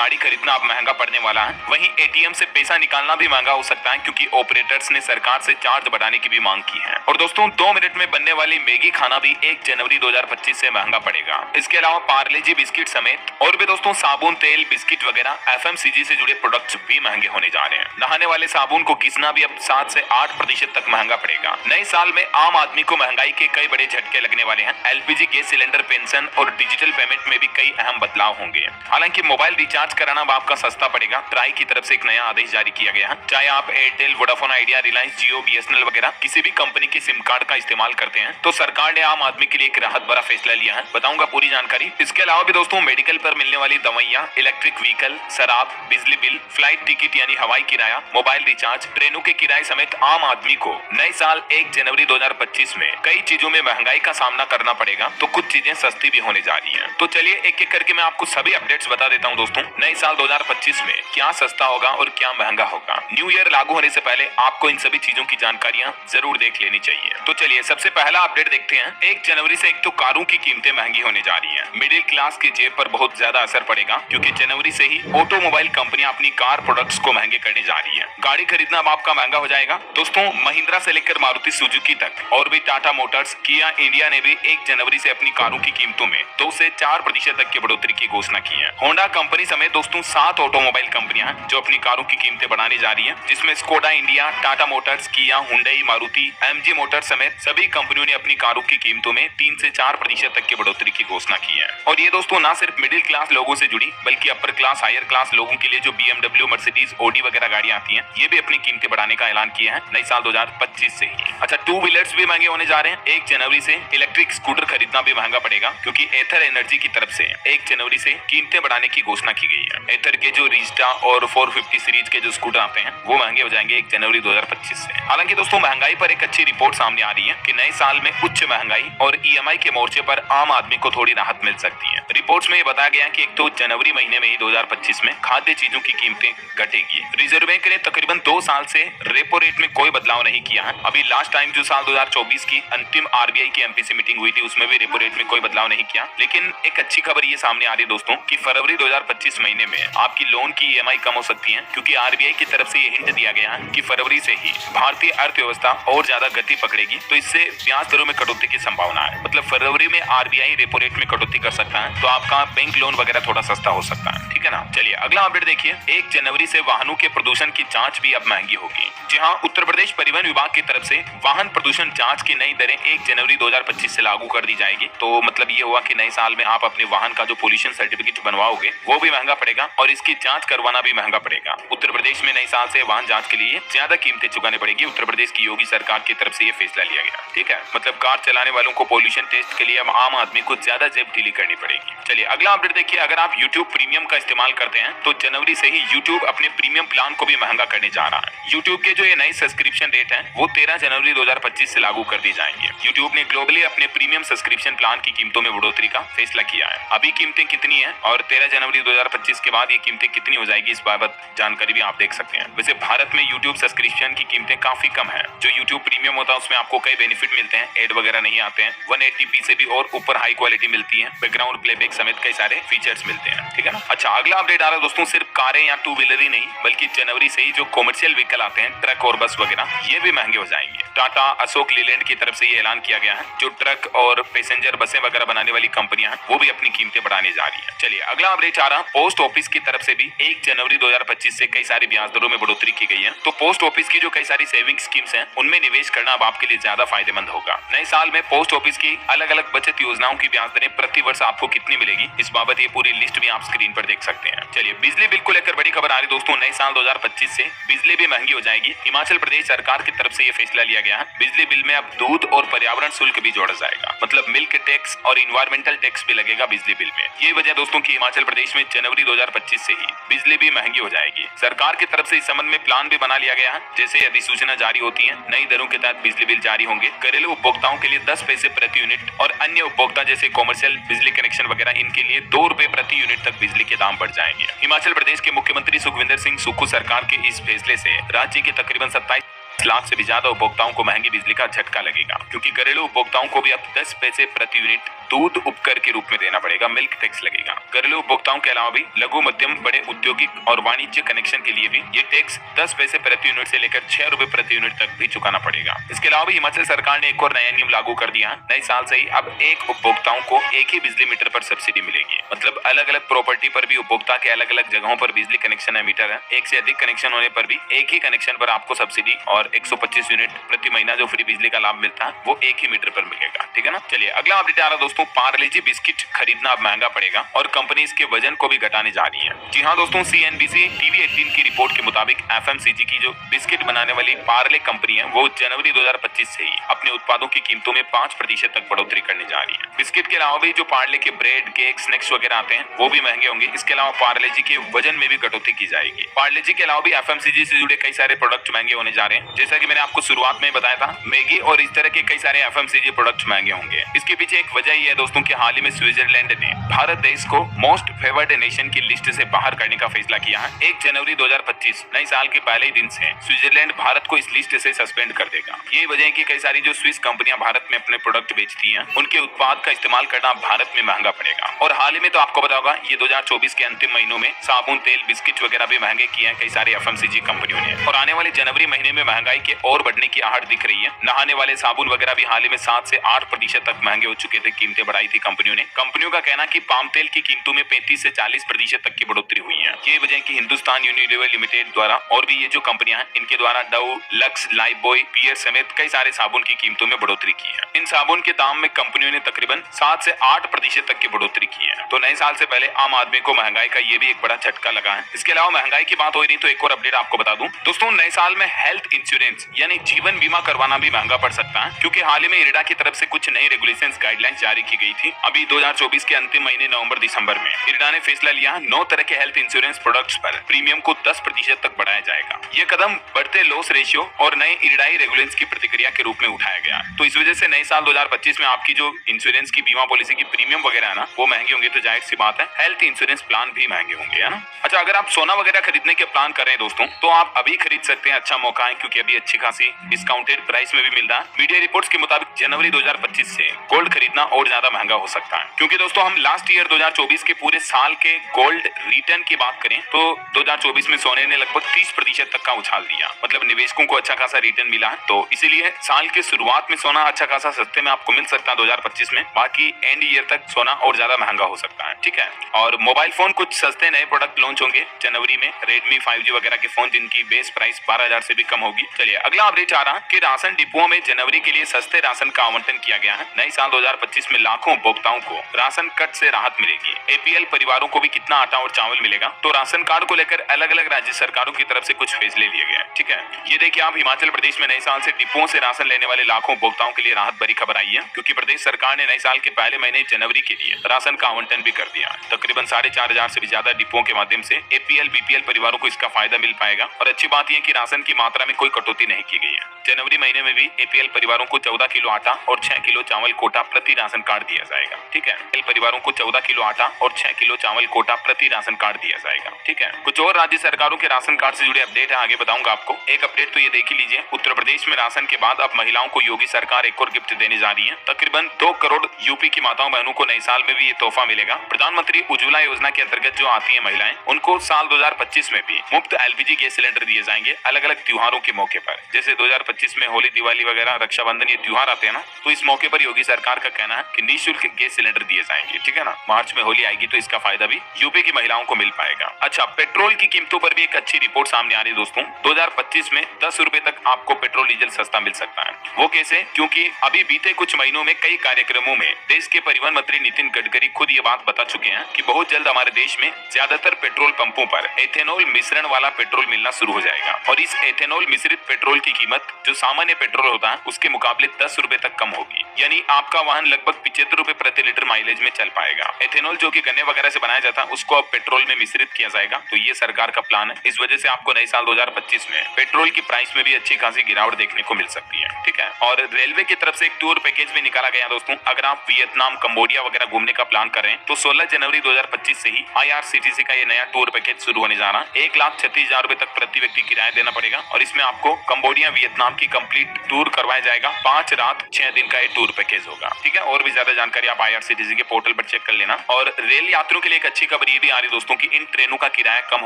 गाड़ी खरीदना अब महंगा पड़ने वाला है, वहीं एटीएम से पैसा निकालना भी महंगा हो सकता है क्योंकि ऑपरेटर्स ने सरकार से चार्ज बढ़ाने की भी मांग की है। और दोस्तों 2 मिनट में बनने वाली मैगी खाना भी 1 जनवरी 2025 से महंगा पड़ेगा। इसके अलावा पार्ले जी बिस्किट समेत और भी दोस्तों साबुन, तेल, बिस्किट वगैरह एफएमसीजी से जुड़े प्रोडक्ट्स भी महंगे होने जा रहे हैं। नहाने वाले साबुन को घिसना भी अब 7 से 8% तक महंगा पड़ेगा। नए साल में आम आदमी को महंगाई के कई बड़े झटके लगने वाले हैं। एलपीजी गैस सिलेंडर, पेंशन और डिजिटल पेमेंट में भी कई अहम बदलाव होंगे। हालांकि मोबाइल रिचार्ज कराना अब आपका सस्ता पड़ेगा। ट्राई की तरफ से एक नया आदेश जारी किया गया है। चाहे आप एयरटेल, वोडाफोन आइडिया, रिलायंस जियो, बीएसएनएल वगैरह किसी भी कंपनी के सिम कार्ड का इस्तेमाल करते हैं तो सरकार ने आम आदमी के लिए एक राहत भरा फैसला लिया है। बताऊंगा पूरी जानकारी। इसके अलावा भी दोस्तों मेडिकल पर मिलने वाली दवाइयां, इलेक्ट्रिक व्हीकल, शराब, बिजली बिल, फ्लाइट टिकट यानी हवाई किराया, मोबाइल रिचार्ज, ट्रेनों के किराए समेत आम आदमी को नए साल 1 जनवरी 2025 में कई चीजों में महंगाई का सामना करना पड़ेगा, तो कुछ चीजें सस्ती भी होने जा रही हैं। तो चलिए एक एक करके मैं आपको सभी अपडेट्स बता देता हूं दोस्तों। नए साल 2025 में क्या सस्ता होगा और क्या महंगा होगा। न्यू ईयर लागू होने से पहले आपको इन सभी चीजों की जानकारियां जरूर देख लेनी चाहिए। तो चलिए सबसे पहला अपडेट देखते हैं। 1 जनवरी से एक तो कारों की कीमतें महंगी होने जा रही हैं। मिडिल क्लास की जेब पर बहुत ज्यादा असर पड़ेगा क्योंकि जनवरी से ही ऑटोमोबाइल कंपनियां अपनी कार प्रोडक्ट्स को महंगे करने जा रही है। गाड़ी खरीदना अब आपका महंगा हो जाएगा। दोस्तों महिंद्रा से लेकर मारुति सुजुकी तक और भी टाटा मोटर्स, किया इंडिया ने भी 1 जनवरी से अपनी कारों की कीमतों में 2 से 4% तक की बढ़ोतरी की घोषणा की है। होंडा कंपनी समेत दोस्तों 7 ऑटोमोबाइल कंपनियां हैं जो अपनी कारों की कीमतें बढ़ाने जा रही हैं, जिसमें स्कोडा इंडिया, टाटा मोटर्स, किया, हुंडई, मारुति, एमजी मोटर्स समेत सभी कंपनियों ने अपनी कारों की कीमतों में 3 से 4% तक की बढ़ोतरी की घोषणा की है। और ये दोस्तों ना सिर्फ मिडिल क्लास लोगों से जुड़ी बल्कि अपर क्लास, हायर क्लास लोगों के लिए जो BMW, मर्सिडीज, ऑडी वगैरह गाड़ियां आती हैं, ये भी अपनी कीमतें बढ़ाने का ऐलान किया है नए साल 2025 से ही। अच्छा, 2 व्हीलर्स भी महंगे होने जा रहे हैं। 1 जनवरी से इलेक्ट्रिक स्कूटर खरीदना भी महंगा पड़ेगा क्योंकि एथर एनर्जी की तरफ से 1 जनवरी से कीमतें बढ़ाने की घोषणा की गई है। एथर के जो रिस्टा और 450 सीरीज के जो स्कूटर आते हैं वो महंगे हो जाएंगे 1 जनवरी 2025 से। हालांकि दोस्तों महंगाई पर एक अच्छी रिपोर्ट सामने आ रही है कि नए साल में उच्च महंगाई और ईएमआई के मोर्चे पर आम आदमी को थोड़ी राहत मिल सकती है। रिपोर्ट्स में ये बताया गया कि एक तो जनवरी महीने में ही 2025 में खाद्य चीजों की कीमतें घटेगी। रिजर्व बैंक ने तकरीबन 2 साल से रेपो रेट में कोई बदलाव नहीं किया है। अभी लास्ट टाइम जो साल 2024 की अंतिम आरबीआई की एमपीसी मीटिंग हुई थी उसमें भी रेपो रेट में कोई बदलाव नहीं किया। लेकिन एक अच्छी खबर ये सामने आ रही है दोस्तों कि फरवरी 2025 महीने में आपकी लोन की ईएमआई कम हो सकती है क्योंकि आरबीआई की तरफ से ये हिंट दिया गया है कि फरवरी से ही भारतीय अर्थव्यवस्था और ज्यादा गति पकड़ेगी, तो इससे ब्याज दरों में कटौती की संभावना है। मतलब फरवरी में आरबीआई रेपो रेट में कटौती कर सकता है तो आपका बैंक लोन वगैरह थोड़ा सस्ता हो सकता है, ठीक है ना। चलिए अगला अपडेट देखिए। 1 जनवरी से वाहनों के प्रदूषण की जांच भी अब महंगी होगी। जी हाँ, उत्तर प्रदेश परिवहन विभाग की तरफ से वाहन प्रदूषण जांच की नई दरें 1 जनवरी 2025 से लागू कर दी जाएगी। तो मतलब ये हुआ कि नए साल में आप अपने वाहन का जो पोल्यूशन सर्टिफिकेट बनवाओगे वो भी महंगा पड़ेगा और इसकी जांच करवाना भी महंगा पड़ेगा। उत्तर प्रदेश में नए साल से वाहन जांच के लिए ज्यादा कीमतें चुकानी पड़ेगी। उत्तर प्रदेश की योगी सरकार की तरफ से ये फैसला लिया गया, ठीक है। मतलब कार चलाने वालों को पोल्यूशन टेस्ट के लिए अब आम आदमी को ज्यादा जेब ढीली करनी पड़ेगी। चलिए अगला अपडेट देखिए। अगर आप YouTube प्रीमियम का इस्तेमाल करते हैं तो जनवरी से ही YouTube अपने प्रीमियम प्लान को भी महंगा करने जा रहा है। YouTube के जो ये नए सब्सक्रिप्शन रेट हैं वो 13 जनवरी 2025 से लागू कर दी जाएंगे। YouTube ने ग्लोबली अपने प्रीमियम सब्सक्रिप्शन प्लान की कीमतों में बढ़ोतरी का फैसला किया है। अभी कीमतें कितनी है और 13 जनवरी 2025 के बाद ये कीमतें कितनी हो जाएगी इस बाबत जानकारी भी आप देख सकते हैं। वैसे भारत में YouTube सब्सक्रिप्शन की कीमतें काफी कम है। जो YouTube प्रीमियम होता है उसमें आपको कई बेनिफिट मिलते हैं, एड वगैरह नहीं आते हैं, 180p से भी और ऊपर हाई क्वालिटी मिलती है, बैकग्राउंड प्लेबैक समेत कई सारे फीचर्स मिलते हैं, ठीक है ना। अच्छा अगला अपडेट आ रहा है दोस्तों, सिर्फ कारें या 2 व्हीलर ही नहीं बल्कि जनवरी से ही जो कॉमर्शियल व्हीकल आते हैं, ट्रक और बस वगैरह, ये भी महंगे हो जाएंगे। टाटा, अशोक लीलैंड की तरफ से ये ऐलान किया गया है। जो ट्रक और पैसेंजर बसें वगैरह बनाने वाली कंपनियां हैं वो भी अपनी कीमतें बढ़ाने जा रही है। चलिए अगला अपडेट आ रहा है पोस्ट ऑफिस की तरफ से भी 1 जनवरी 2025 से कई सारी ब्याज दरों में बढ़ोतरी की गई है। तो पोस्ट ऑफिस की जो कई सारी सेविंग स्कीम्स हैं उनमें निवेश करना अब आपके लिए ज्यादा फायदेमंद होगा। नए साल में पोस्ट ऑफिस की अलग अलग बचत योजनाओं की ब्याज दरें प्रति वर्ष आपको कितनी मिलेगी इस बाबत ये पूरी लिस्ट भी आप स्क्रीन पर देख सकते हैं। चलिए बिजली बिल को लेकर बड़ी खबर आ रही दोस्तों। नए साल 2025 से बिजली भी महंगी हो जाएगी। हिमाचल प्रदेश सरकार की तरफ से ये फैसला लिया गया है। बिजली बिल में अब दूध और पर्यावरण शुल्क भी जोड़ा जाएगा। मतलब मिल्क टैक्स और इन्वायरमेंटल टैक्स भी लगेगा बिजली बिल में। ये वजह दोस्तों की हिमाचल प्रदेश में जनवरी 2025 से ही बिजली भी महंगी हो जाएगी। सरकार की तरफ से इस संबंध में प्लान भी बना लिया गया है। जैसे अधिसूचना जारी होती है नई दरों के तहत बिजली बिल जारी होंगे। घरेलू उपभोक्ताओं के लिए 10 पैसे प्रति यूनिट और अन्य उपभोक्ता जैसे कॉमर्शियल बिजली कनेक्शन वगैरह इनके लिए 2 रुपए प्रति यूनिट तक बिजली के दाम बढ़ जाएंगे। हिमाचल प्रदेश के मुख्यमंत्री सुखविंदर सिंह सुक्खू सरकार के इस फैसले से राज्य के तकरीबन 27 लाख से भी ज्यादा उपभोक्ताओं को महंगी बिजली का झटका लगेगा, क्योंकि घरेलू उपभोक्ताओं को भी अब 10 पैसे प्रति यूनिट दूध उपकर के रूप में देना पड़ेगा, मिल्क टैक्स लगेगा। घरेलू उपभोक्ताओं के अलावा भी लघु मध्यम बड़े औद्योगिक और वाणिज्य कनेक्शन के लिए भी ये टैक्स 10 पैसे प्रति यूनिट से लेकर 6 रुपए प्रति यूनिट तक भी चुकाना पड़ेगा। इसके अलावा हिमाचल सरकार ने एक और नया नियम लागू कर दिया। नए साल से ही अब एक उपभोक्ताओं को एक ही बिजली मीटर पर सब्सिडी मिलेगी। मतलब अलग अलग प्रॉपर्टी पर भी उपभोक्ता के अलग अलग जगहों पर बिजली कनेक्शन है, मीटर है, एक से अधिक कनेक्शन होने पर भी एक ही कनेक्शन पर आपको सब्सिडी और 125 यूनिट प्रति महीना जो फ्री बिजली का लाभ मिलता है वो एक ही मीटर पर मिलेगा। ठीक है ना। चलिए अगला अपडेट आ रहा दोस्तों, पार्ले-जी बिस्किट खरीदना अब महंगा पड़ेगा और कंपनी इसके वजन को भी घटाने जा रही है। जी हाँ दोस्तों, CNBC TV 18 की रिपोर्ट के मुताबिक FMCG की जो बिस्किट बनाने वाली पार्ले कंपनी है वो जनवरी 2025 से ही अपने उत्पादों की कीमतों में 5% तक बढ़ोतरी करने जा रही है। बिस्किट के अलावा भी जो पार्ले के ब्रेड, केक, स्नैक्स वगैरह आते हैं वो भी महंगे होंगे। इसके अलावा पार्ले-जी के वजन में भी कटौती की जाएगी। पार्ले-जी के अलावा भी FMCG से जुड़े कई सारे प्रोडक्ट महंगे होने जा रहे हैं। जैसा कि मैंने आपको शुरुआत में बताया था, मैगी और इस तरह के कई सारे FMCG प्रोडक्ट महंगे होंगे। इसके पीछे एक वजह ये है दोस्तों कि हाल ही में स्विट्जरलैंड ने भारत देश को मोस्ट फेवर्ड नेशन की लिस्ट से बाहर करने का फैसला किया है। 1 जनवरी 2025 नए साल के पहले ही दिन से स्विट्जरलैंड भारत को इस लिस्ट से सस्पेंड कर देगा। ये वजह है कि कई सारी जो स्विस कंपनियां भारत में अपने प्रोडक्ट बेचती हैं उनके उत्पाद का इस्तेमाल करना भारत में महंगा पड़ेगा। और हाल ही में तो आपको पता होगा ये 2024 के अंतिम महीनों में साबुन, तेल, बिस्किट वगैरह भी महंगे किए हैं कई सारे FMCG कंपनियों ने। और आने वाले जनवरी महीने में महंगाई के और बढ़ने की आहट दिख रही है। नहाने वाले साबुन वगैरह भी हाल ही में 7 से 8% तक महंगे हो चुके थे। कीमतें बढ़ाई थी कंपनियों ने। कंपनियों का कहना कि पाम तेल की कीमतों में 35 से 40% तक की बढ़ोतरी हुई है। ये वजह कि हिंदुस्तान यूनिलीवर लिमिटेड द्वारा और भी ये जो कंपनियां हैं इनके द्वारा डव, लक्स, लाइफबॉय, पियर समेत कई सारे साबुन की कीमतों में बढ़ोतरी की है। इन साबुन के दाम में कंपनियों ने तकरीबन 7 से 8% तक की बढ़ोतरी की है। तो नए साल से पहले आम आदमी को महंगाई का ये भी एक बड़ा झटका लगा है। इसके अलावा महंगाई की बात हो रही तो एक और अपडेट आपको बता दूं दोस्तों, नए साल में हेल्थ इंश्योरेंस यानी जीवन बीमा करवाना भी महंगा पड़ सकता है, क्योंकि हाल ही में इरडा की तरफ से कुछ नई रेगुलेशंस गाइडलाइंस जारी की गई थी। अभी 2024 के अंतिम महीने नवंबर-दिसंबर में इरडा ने फैसला लिया 9 तरह के हेल्थ इंश्योरेंस प्रोडक्ट्स पर प्रीमियम को 10% तक बढ़ाया जाएगा। ये कदम बढ़ते लॉस रेशियो और नए इरडाई रेगुलेशंस की प्रतिक्रिया के रूप में उठाया गया। तो इस वजह से नए साल 2025 में आपकी जो इंश्योरेंस की बीमा पॉलिसी की प्रीमियम वगैरह है ना वो महंगे होंगे। तो जाहिर सी बात है हेल्थ इंश्योरेंस प्लान भी महंगे होंगे, है ना। अच्छा, अगर आप सोना वगैरह खरीदने के प्लान कर रहे हैं दोस्तों तो आप अभी खरीद सकते हैं। अच्छा मौका है क्योंकि अभी अच्छी खासी डिस्काउंटेड प्राइस में भी मिल रहा है। मीडिया रिपोर्ट्स के मुताबिक जनवरी 2025 से गोल्ड खरीदना और ज्यादा महंगा हो सकता है, क्योंकि दोस्तों हम लास्ट ईयर 2024 के पूरे साल के गोल्ड रिटर्न की बात करें तो 2024 में सोने ने लगभग 30% तक का उछाल दिया। मतलब निवेशकों को अच्छा खासा रिटर्न मिला है। तो इसीलिए साल के शुरुआत में सोना अच्छा खासा सस्ते में आपको मिल सकता है 2025 में। बाकी एंड ईयर तक सोना और ज्यादा महंगा हो सकता है। ठीक है। और मोबाइल फोन कुछ सस्ते नए प्रोडक्ट लॉन्च होंगे जनवरी में। Redmi 5G वगैरह के फोन जिनकी बेस प्राइस 12,000 से भी कम होगी। चलिए अगला अपडेट आ रहा कि राशन डिपोओं में जनवरी के लिए सस्ते राशन का आवंटन किया गया है। नए साल 2025 में लाखों उपभोक्ताओं को राशन कट से राहत मिलेगी। APL परिवारों को भी कितना आटा और चावल मिलेगा। तो राशन कार्ड को लेकर अलग अलग राज्य सरकारों की तरफ से कुछ फैसले लिए गए। ठीक है। ये देखिए आप, हिमाचल प्रदेश में नए साल से डिपोओं से राशन लेने वाले लाखों उपभोक्ताओं के लिए राहत भरी खबर आई है, क्योंकि प्रदेश सरकार ने नए साल के पहले महीने जनवरी के लिए राशन का आवंटन भी कर दिया। तकरीबन 4,500 से भी ज्यादा डिपोओं के माध्यम से APL BPL परिवारों को इसका फायदा मिल पाएगा। और अच्छी बात यह कि राशन की मात्रा में कोई कटौती नहीं की गई है। जनवरी महीने में भी APL परिवारों को 14 किलो आटा और 6 किलो चावल कोटा प्रति राशन कार्ड दिया जाएगा। ठीक है। APL परिवारों को 14 किलो आटा और 6 किलो चावल कोटा प्रति राशन कार्ड दिया जाएगा। ठीक है। कुछ और राज्य सरकारों के राशन कार्ड से जुड़े अपडेट है, आगे बताऊंगा आपको। एक अपडेट तो ये देख ही लीजिए, उत्तर प्रदेश में राशन के बाद अब महिलाओं को योगी सरकार एक और गिफ्ट देने जा रही है। तकरीबन 2 करोड़ यूपी की माताओं बहनों को नए साल में भी ये तोहफा मिलेगा। प्रधानमंत्री उज्ज्वला योजना के अंतर्गत जो आती है महिलाएं, उनको साल 2025 में भी मुफ्त LPG गैस सिलेंडर दिए जाएंगे अलग अलग त्योहारों के मौके पर। जैसे 2025 में होली, दिवाली वगैरह, रक्षाबंधन ये त्योहार आते हैं ना, तो इस मौके पर योगी सरकार का कहना है कि निःशुल्क गैस सिलेंडर दिए जाएंगे। ठीक है ना। मार्च में होली आएगी तो इसका फायदा भी यूपी की महिलाओं को मिल पाएगा। अच्छा, पेट्रोल की कीमतों पर भी एक अच्छी रिपोर्ट सामने आ रही है दोस्तों। 2025 में 10 रुपए तक आपको पेट्रोल डीजल सस्ता मिल सकता है। वो कैसे? क्योंकि अभी बीते कुछ महीनों में कई कार्यक्रमों में देश के परिवहन मंत्री नितिन गडकरी खुद ये बात बता चुके हैं कि बहुत जल्द हमारे देश में ज्यादातर पेट्रोल पंपों पर एथेनॉल मिश्रण वाला पेट्रोल मिलना शुरू हो जाएगा। और इस एथेनॉल मिश्रित पेट्रोल की कीमत जो सामान्य पेट्रोल होता है उसके मुकाबले 10 रुपए तक कम होगी। यानी आपका वाहन लगभग 75 रुपए प्रति लीटर माइलेज में चल पाएगा। एथेनॉल जो कि गन्ने वगैरह से बनाया जाता है उसको अब पेट्रोल में मिश्रित किया जाएगा। तो ये सरकार का प्लान है। इस वजह से आपको नए साल 2025 में पेट्रोल की प्राइस में भी अच्छी खासी गिरावट देखने को मिल सकती है। ठीक है। और रेलवे की तरफ से एक टूर पैकेज भी निकाला गया दोस्तों। अगर आप वियतनाम, कंबोडिया वगैरह घूमने का प्लान कर रहे हैं तो 16 जनवरी 2025 से ही IRCTC का ये नया टूर पैकेज शुरू होने जा रहा है। 1,36,000 रुपए तक प्रति व्यक्ति किराया देना पड़ेगा और इसमें आपको कंबोडिया वियतनाम की कंप्लीट टूर करवाया जाएगा। 5 रात 6 दिन का ये टूर पैकेज होगा। ठीक है, और भी ज्यादा जानकारी आप IRCTC के पोर्टल पर चेक कर लेना। और रेल यात्रियों के लिए एक अच्छी खबर ये भी आ रही दोस्तों की इन ट्रेनों का किराया कम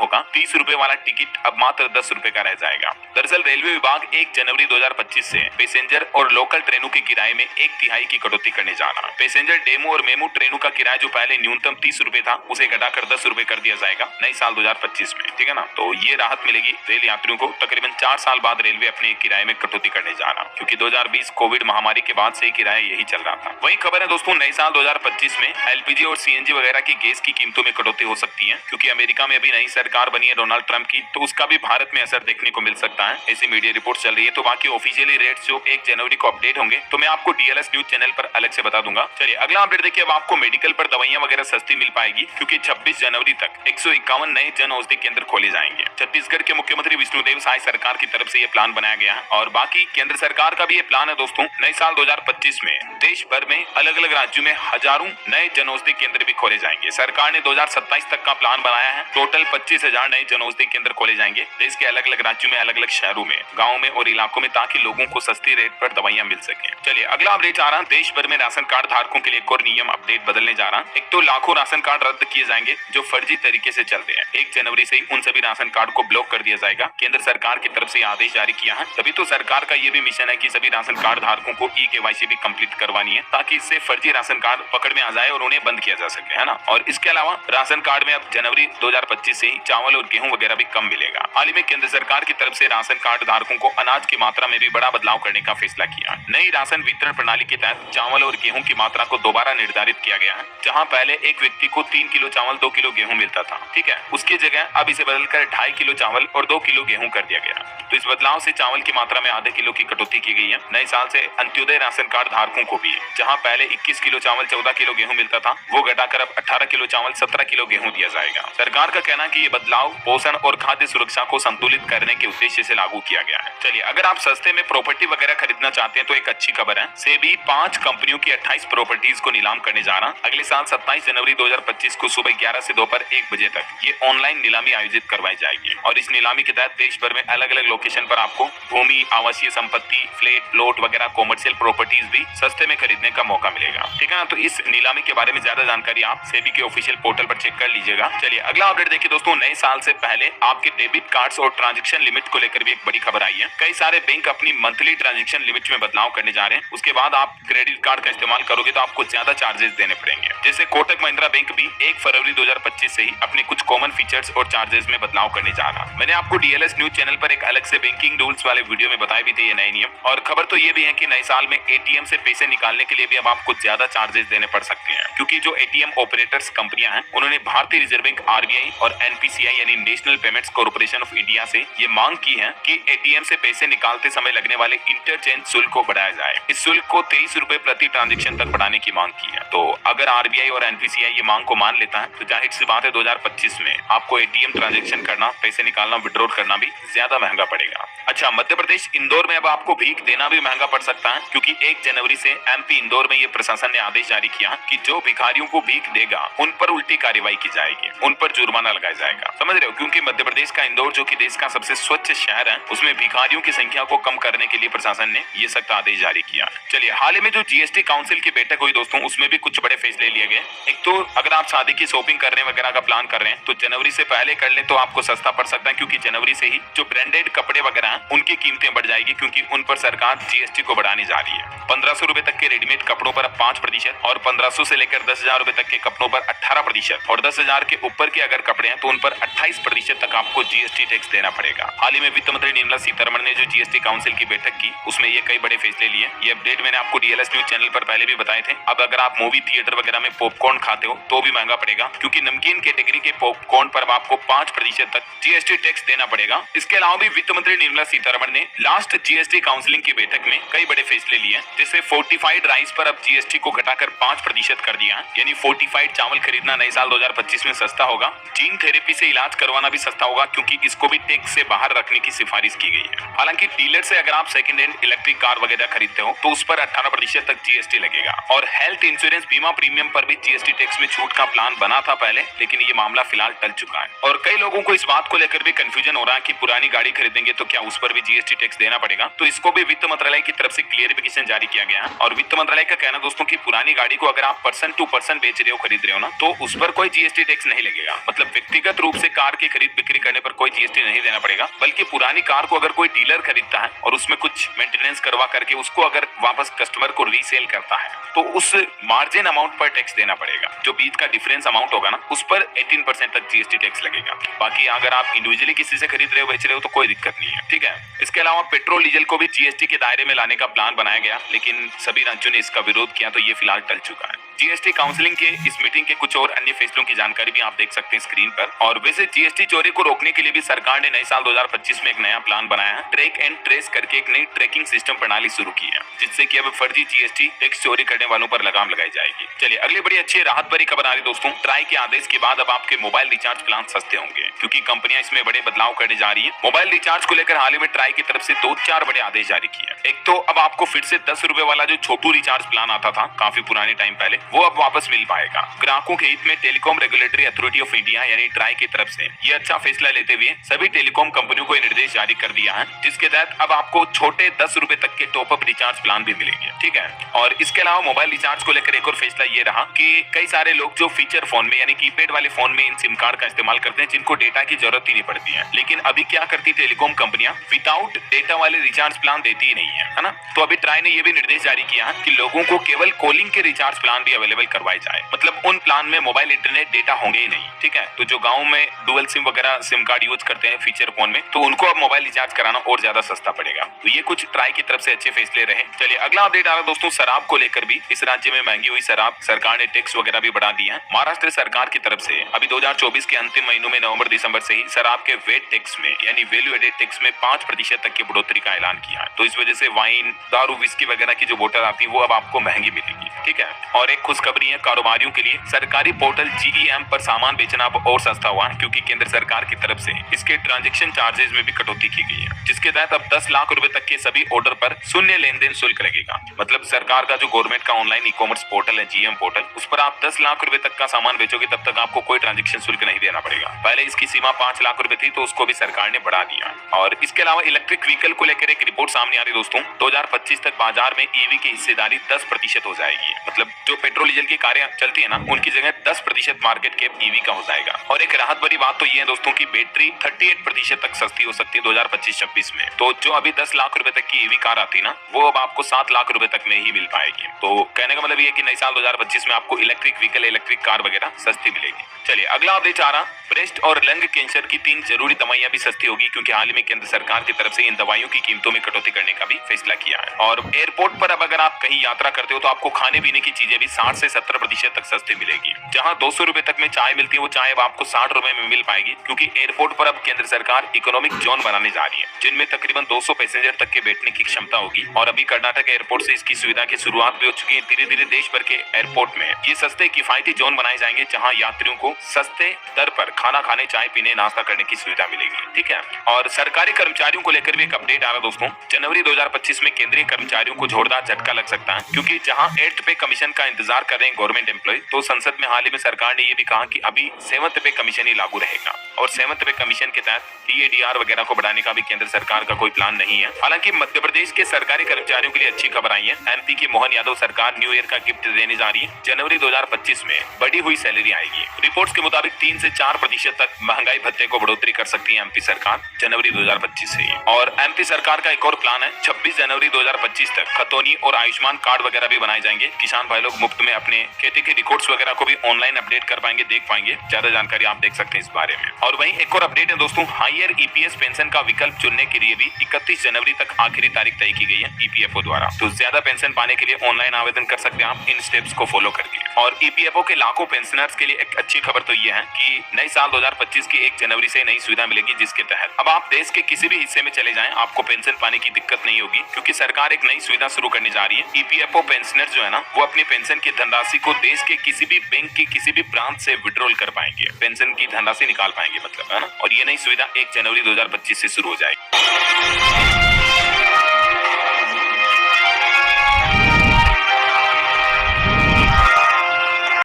होगा। 30 रुपए वाला टिकट अब मात्र 10 रुपए का रह जाएगा। दरअसल रेलवे विभाग 1 जनवरी 2025 से पैसेंजर और लोकल ट्रेनों के किराए में 1/3 की कटौती करने जा रहा है। पैसेंजर डेमो और मेमू ट्रेनों का किराया जो पहले न्यूनतम 30 रुपए था उसे घटाकर 10 रुपए कर दिया जाएगा नए साल 2025 में। ठीक है ना, तो ये राहत मिलेगी रेल यात्रियों को। तकरीबन 4 साल बाद रेलवे अपने किराए में कटौती करने जा रहा है, क्योंकि 2020 कोविड महामारी के बाद से किराया यही चल रहा था। वही खबर है दोस्तों, नए साल 2025 में LPG और CNG वगैरह की गैस की कीमतों में कटौती हो सकती है, क्योंकि अमेरिका में अभी नई सरकार बनी है डोनाल्ड ट्रंप की, तो उसका भी भारत में असर देखने को मिल सकता है, ऐसी मीडिया रिपोर्ट चल रही है। तो बाकी ऑफिशियली रेट्स जो 1 जनवरी को अपडेट होंगे तो मैं आपको DLS न्यूज चैनल पर अलग से बता दूंगा। चलिए अगला अपडेट देखिए। अब आपको मेडिकल पर दवाइयां वगैरह सस्ती मिल पाएगी, क्योंकि 26 जनवरी तक 151 नए जन औषधि केंद्र खोले जाएंगे। छत्तीसगढ़ के मुख्यमंत्री विष्णुदेव साय सरकार की तरफ से ये प्लान बनाया गया है और बाकी केंद्र सरकार का भी ये प्लान है दोस्तों। नए साल 2025 में देश भर में अलग अलग राज्यों में हजारों नए जन औषधि केंद्र भी खोले जाएंगे। सरकार ने 2027 तक का प्लान बनाया है। टोटल 25,000 नए जन औषधि केंद्र खोले जाएंगे देश के अलग अलग राज्यों में, अलग अलग शहरों में, गाँव में और इलाकों में, ताकि लोगों को सस्ती रेट पर दवाइयां मिल सके। चलिए अगला अपडेट आ रहा है। देश भर में राशन कार्ड धारकों के लिए एक और नियम अपडेट बदलने जा रहा है। एक तो लाखों राशन कार्ड रद्द किए जाएंगे जो फर्जी तरीके से चल रहे हैं। 1 जनवरी से ही उन सभी राशन कार्ड को ब्लॉक कर दिया जाएगा। केंद्र सरकार की तरफ से आदेश जारी किया है। तभी तो सरकार का ये भी मिशन है कि सभी राशन कार्ड धारकों को eKYC भी कंप्लीट करवानी है, ताकि इससे फर्जी राशन कार्ड पकड़ में आ जाए और उन्हें बंद किया जा सके, है ना। और इसके अलावा राशन कार्ड में अब जनवरी 2025 से ही चावल और गेहूं वगैरह भी कम मिलेगा। हाल ही में केंद्र सरकार की तरफ से राशन कार्ड धारकों को अनाज की मात्रा में भी बड़ा बदलाव करने का फैसला किया। नई राशन वितरण प्रणाली के तहत चावल और गेहूं की मात्रा को दोबारा निर्धारित किया गया है। जहां पहले एक व्यक्ति को 3 किलो चावल 2 किलो गेहूं मिलता था, ठीक है, उसकी जगह अब इसे बदलकर 2.5 किलो चावल और 2 किलो गेहूं कर दिया गया। तो इस बदलाव से चावल की मात्रा में आधे किलो की कटौती की गई है। नए साल से अंत्योदय राशन कार्ड धारकों को भी जहां पहले 21 किलो चावल 14 किलो गेहूं मिलता था, वो घटाकर अब 18 किलो चावल 17 किलो गेहूं दिया जाएगा। सरकार का कहना है कि ये बदलाव पोषण और खाद्य सुरक्षा को संतुलित करने के उद्देश्य से लागू किया गया है। चलिए अगर आप सस्ते में प्रॉपर्टी वगैरह खरीदना चाहते हैं तो एक अच्छी खबर है। सेबी 5 कंपनियों की 28 प्रॉपर्टीज को नीलाम करने जा रहा है। अगले साल 27 जनवरी 2025 को सुबह 11 से दोपहर 1 बजे तक ये ऑनलाइन नीलामी आयोजित करवाई जाएगी और इस नीलामी के तहत देश भर में अलग अलग लोकेशन पर आपको भूमि, आवासीय संपत्ति, फ्लैट, प्लॉट वगैरह कॉमर्शियल प्रॉपर्टीज भी सस्ते में खरीदने का मौका मिलेगा। ठीक है ना, तो इस नीलामी के बारे में ज्यादा जानकारी आप सेबी के ऑफिशियल पोर्टल पर चेक कर लीजिएगा। चलिए अगला अपडेट देखिए दोस्तों। नए साल से पहले आपके डेबिट कार्ड्स और ट्रांजैक्शन लिमिट को लेकर भी एक बड़ी खबर आई है। कई सारे बैंक अपनी मंथली ट्रांजैक्शन लिमिट में बदलाव करने जा रहे हैं। उसके बाद आप क्रेडिट कार्ड का इस्तेमाल करोगे तो आपको ज्यादा चार्जेस देने पड़ेंगे। जैसे कोटक महिंद्रा बैंक भी 1 फरवरी 2025 से ही अपने कुछ कॉमन फीचर्स और चार्जेस में बदलाव करने जा रहा है। मैंने आपको DLS न्यूज चैनल पर एक अलग से बैंकिंग रूल्स वाले वीडियो में बताए भी थे ये नए नियम। और खबर तो ये भी है कि नए साल में ATM से पैसे निकालने के लिए भी अब आपको ज्यादा चार्जेस देने पड़ सकते हैं, क्योंकि जो ATM ऑपरेटर्स कंपनियां हैं उन्होंने भारतीय रिजर्व बैंक RBI और NPCI यानी national payments corporation of India से ये मांग की है कि ATM से पैसे निकालते समय लगने वाले इंटरचेंज शुल्क को बढ़ाया जाए। इस शुल्क को 23 रुपए प्रति ट्रांजेक्शन तक बढ़ाने की मांग की है। तो अगर RBI और NPCI ये मांग को मान लेता है तो जाहिर सी बात है 2025 में आपको ATM ट्रांजेक्शन करना, पैसे निकालना, विड्रॉल करना भी ज्यादा महंगा पड़ेगा। अच्छा, मध्य प्रदेश इंदौर में अब आपको भीख देना भी महंगा पड़ सकता है, क्योंकि 1 जनवरी से MP इंदौर में ये प्रशासन ने आदेश जारी किया कि जो भिखारियों को भीख देगा उन पर उल्टी कार्रवाई की जाएगी, उन पर जुर्माना लगाया जाएगा। समझ रहे हो, क्योंकि मध्य प्रदेश का इंदौर जो कि देश का सबसे स्वच्छ शहर है, उसमें भिखारियों की संख्या को कम करने के लिए प्रशासन ने ये सख्त आदेश जारी किया। चलिए हाल ही में जो GST काउंसिल की बैठक हुई दोस्तों, उसमें भी कुछ बड़े फैसले लिए गए। एक तो अगर आप शादी की शॉपिंग करने वगैरह का प्लान कर रहे हैं तो जनवरी से पहले कर ले तो आपको सस्ता पड़ सकता है, क्योंकि जनवरी से ही जो ब्रांडेड कपड़े वगैरह हैं उनकी कीमतें बढ़ जाएगी, क्योंकि उन पर सरकार GST को बढ़ाने जा रही है। 1500 रुपए तक के रेडीमेड कपड़ों पर 5% और 1500 से लेकर 10,000 रुपए तक के कपड़ों पर 18% और 10,000 के ऊपर के अगर कपड़े हैं तो उन पर 28% तक आपको GST टैक्स देना पड़ेगा। हाल ही में वित्त मंत्री निर्मला सीतारमण ने जो GST काउंसिल की बैठक की उसमें ये कई बड़े फैसले लिए। ये अपडेट मैंने आपको DLS न्यूज चैनल पर पहले भी बताए थे। अब अगर आप मूवी थिएटर वगैरह में पॉपकॉर्न खाते हो तो भी महंगा पड़ेगा, क्योंकि नमकीन कैटेगरी के पॉपकॉर्न पर आपको 5% तक GST टैक्स देना पड़ेगा। इसके अलावा भी वित्त मंत्री निर्मला सीतारमण ने लास्ट GST काउंसिलिंग की बैठक में कई बड़े फैसले लिए, जैसे फोर्टिफाइड राइस पर अब GST को घटाकर 5% कर दिया, यानी फोर्टिफाइड चावल खरीदना नए साल 2025 में सस्ता होगा। जीन थेरेपी से इलाज करवाना भी सस्ता होगा, क्योंकि इसको भी टैक्स से बाहर रखने की सिफारिश की गई है। हालांकि डीलर से अगर आप सेकंड हैंड इलेक्ट्रिक कार वगैरह खरीदते हो तो उस पर 18% तक GST लगेगा और हेल्थ इंश्योरेंस बीमा प्रीमियम पर भी GST टैक्स में छूट का प्लान बना था पहले, लेकिन ये मामला फिलहाल टल चुका है। और कई लोगों को इस बात को लेकर भी कंफ्यूजन हो रहा है कि पुरानी गाड़ी खरीदेंगे तो क्या उस पर भी जीएसटी टैक्स देना पड़ेगा। तो इसको भी वित्त मंत्रालय की तरफ से क्लियरिफिकेशन जारी किया गया है। और वित्त मंत्रालय का कहना दोस्तों की पुरानी गाड़ी को अगर आप पर्सन टू पर्सन बेच रहे हो, खरीद रहे हो ना, तो उस पर कोई जीएसटी टैक्स नहीं लगेगा। मतलब व्यक्तिगत रूप से कार की खरीद बिक्री करने पर कोई जीएसटी नहीं देना पड़ेगा, बल्कि पुरानी कार को अगर कोई डीलर खरीदता है और उसमें कुछ मेंटेनेंस करवा करके उसको अगर वापस कस्टमर को रीसेल करता है तो उस मार्जिन अमाउंट पर टैक्स देना पड़ेगा। जो बीच का डिफरेंस अमाउंट होगा ना, उस पर 18% तक जीएसटी टैक्स लगेगा। बाकी अगर आप इंडिविजुअली किसी से खरीद रहे हो, बेच रहे हो तो कोई दिक्कत नहीं है, ठीक है। इसके अलावा पेट्रोल डीजल को भी जीएसटी के दायरे में लाने का प्लान बनाया गया, लेकिन सभी राज्यों ने इसका विरोध किया, तो ये फिलहाल टल चुका है। जीएसटी काउंसिलिंग के इस मीटिंग के कुछ और अन्य फैसलों की जानकारी भी आप देख सकते हैं स्क्रीन पर। और वैसे जीएसटी चोरी को रोकने के लिए भी सरकार ने नए साल 2025 में एक नया प्लान बनाया है। ट्रैक एंड ट्रेस करके एक नई ट्रैकिंग सिस्टम प्रणाली शुरू की है, जिससे कि अब फर्जी जीएसटी टैक्स चोरी करने वालों पर लगाम लगाई जाएगी। चलिए अगली बड़ी अच्छी राहत भरी खबर आ रही दोस्तों। ट्राई के आदेश के बाद अब आपके मोबाइल रिचार्ज प्लान सस्ते होंगे, क्योंकि कंपनियां इसमें बड़े बदलाव करने जा रही है। मोबाइल रिचार्ज को लेकर हाल ही में ट्राई की तरफ से 2-4 बड़े आदेश जारी किए। एक तो अब आपको फिर से 10 रुपए वाला जो छोटू रिचार्ज प्लान आता था काफी पुराने टाइम पहले, वो अब वापस मिल पाएगा। ग्राहकों के हित में telecom regulatory authority of India यानी ट्राई की तरफ से ये अच्छा फैसला लेते हुए सभी टेलीकॉम कंपनियों को निर्देश जारी कर दिया है, जिसके तहत अब आपको छोटे 10 रुपए तक के टॉपअप रिचार्ज प्लान भी मिलेंगे, ठीक है। और इसके अलावा मोबाइल रिचार्ज को लेकर एक और फैसला ये रहा कि कई सारे लोग जो फीचर फोन में यानी कीपैड वाले फोन में इन सिम कार्ड का इस्तेमाल करते हैं, जिनको डेटा की जरूरत ही नहीं पड़ती है, लेकिन अभी क्या करती टेलीकॉम कंपनियां विदाउट डेटा वाले रिचार्ज प्लान देती ही नहीं है ना। तो अभी ट्राई ने ये भी निर्देश जारी किया है कि लोगों को केवल कॉलिंग के रिचार्ज प्लान भी अवेलेबल करवाए जाए। मतलब उन प्लान में मोबाइल इंटरनेट डेटा होंगे ही नहीं, ठीक है। तो जो गाँव में डुअल सिम वगैरह सिम कार्ड यूज करते हैं फीचर फोन में, तो उनको अब मोबाइल रिचार्ज कराना और ज्यादा सस्ता पड़ेगा। तो ये कुछ ट्राई की तरफ से अच्छे फैसले रहे। चलिए अगला अपडेट आ रहा है दोस्तों शराब को लेकर भी। इस राज्य में महंगी हुई शराब सरकार ने टैक्स वगैरह भी बढ़ा दिया है। महाराष्ट्र सरकार की तरफ से अभी 2024 के अंतिम महीनों में नवंबर दिसंबर से ही शराब के वेट टैक्स में यानी वैल्यू एडेड टैक्स में 5% तक की बढ़ोतरी का ऐलान किया है। तो इस वजह से वाइन, दारू, विस्की वगैरह की जो बोतल आती है वो अब आपको महंगी मिलेगी, ठीक है। और एक खुशखबरी है कारोबारियों के लिए, सरकारी पोर्टल जीईएम पर सामान बेचना अब और सस्ता हुआ है, क्योंकि केंद्र सरकार की तरफ से इसके ट्रांजैक्शन चार्जेस में भी कटौती की गई है, जिसके तहत अब 10 लाख रुपए तक के सभी ऑर्डर पर शून्य लेन देन शुल्क लगेगा। मतलब सरकार का जो गवर्नमेंट का ऑनलाइन ई कॉमर्स पोर्टल है जीएम पोर्टल, उस पर आप 10 लाख रुपए तक का सामान बेचोगे तब तक आपको कोई ट्रांजैक्शन शुल्क नहीं देना पड़ेगा। पहले इसकी सीमा 5 लाख रुपए थी, तो उसको भी सरकार ने बढ़ा दिया। और इसके अलावा इलेक्ट्रिक व्हीकल को लेकर एक रिपोर्ट सामने आ रही दोस्तों। 2025 तक बाजार में ईवी की हिस्सेदारी 10% हो जाएगी। मतलब जो पेट्रोल डीजल की कारें चलती है ना, उनकी जगह 10% मार्केट कैप ईवी का हो जाएगा। और एक राहत भरी बात तो ये है दोस्तों की बैटरी 38% तक सस्ती हो सकती है 2025-26 में। तो जो अभी 10 लाख रुपए तक की ईवी कार आती ना, वो अब आपको 7 लाख रुपए तक में ही मिल पाएगी। तो कहने का मतलब ये है कि नए साल 2025 में आपको इलेक्ट्रिक व्हीकल, इलेक्ट्रिक कार वगैरह सस्ती मिलेगी। चलिए अगला अपडेट आ रहा, ब्रेस्ट और लंग कैंसर की 3 जरूरी दवाइयां भी सस्ती होगी, क्योंकि हाल ही में केंद्र सरकार की तरफ से इन दवाइयों की कीमतों में कटौती करने का भी फैसला किया है। और एयरपोर्ट पर अब अगर आप कहीं यात्रा करते हो तो आपको खाने पीने की चीजें भी 60 से 70% तक सस्ती मिलेगी। जहां 200 रुपए तक में चाय मिलती है, वो चाय अब आपको 60 रुपए में मिल पाएगी, क्योंकि एयरपोर्ट पर अब केंद्र सरकार इकोनॉमिक जोन बनाने जा रही है, जिनमें तकरीबन 200 पैसेंजर तक के बैठने की क्षमता होगी। और अभी कर्नाटक एयरपोर्ट से इसकी सुविधा की शुरुआत भी हो चुकी है। धीरे धीरे देश भर के एयरपोर्ट में ये सस्ते किफायती जोन बनाए जाएंगे, जहां यात्रियों को सस्ते दर पर खाना खाने, चाय पीने, नाश्ता करने की सुविधा मिलेगी, ठीक है। और सरकारी कर्मचारियों को लेकर भी एक अपडेट आ रहा दोस्तों। जनवरी 2025 में केंद्रीय कर्मचारियों को जोरदार झटका लग सकता है, क्योंकि जहां 8th पे कमीशन का इंतजार कर रहे हैं गवर्नमेंट एम्प्लॉय, तो संसद में हाल ही में सरकार ने ये भी कहा कि अभी 7th पे कमीशन ही लागू रहेगा। और 7th पे कमीशन के तहत TADR वगैरह को बढ़ाने का भी केंद्र सरकार का कोई प्लान नहीं है। हालांकि मध्य प्रदेश के सरकारी कर्मचारियों के लिए अच्छी खबर आई है। MP की मोहन यादव सरकार न्यू ईयर का गिफ्ट देने जा रही है। जनवरी 2025 में बढ़ी हुई सैलरी आएगी। रिपोर्ट्स के मुताबिक 3 से 4% तक महंगाई भत्ते को बढ़ोतरी कर सकती है MP सरकार जनवरी 2025 से। और MP सरकार का एक और प्लान है, 26 जनवरी 2025 तक खतौनी और आयुष्मान कार्ड वगैरह भी बनाए जाएंगे। किसान भाई लोग मुफ्त में अपने खेती के रिकॉर्ड्स वगैरह को भी ऑनलाइन अपडेट कर पाएंगे, देख पाएंगे। ज्यादा जानकारी आप देख सकते हैं इस बारे में। और वहीं एक और अपडेट है दोस्तों, हायर EPS पेंशन का विकल्प चुनने के लिए भी 31 जनवरी तक आखिरी तारीख तय की गई है EPFO द्वारा। तो ज्यादा पेंशन पाने के लिए ऑनलाइन आवेदन कर सकते हैं आप इन स्टेप्स को फॉलो करके। और EPFO के लाखों पेंशनर्स के लिए एक अच्छी खबर तो ये है कि नए साल 2025 की 1 जनवरी से नई सुविधा मिलेगी, जिसके तहत अब आप देश के किसी भी हिस्से में चले जाएं, आपको पेंशन पाने की दिक्कत नहीं होगी, क्योंकि सरकार एक नई सुविधा शुरू करने जा रही है। EPFO पेंशनर जो है ना, वो अपनी पेंशन की धनराशि को देश के किसी भी बैंक की किसी भी ब्रांच से विड्रॉल कर पाएंगे, पेंशन की धनराशि निकाल पाएंगे, मतलब है ना। और ये नई सुविधा 1 जनवरी 2025 से शुरू हो जाएगी।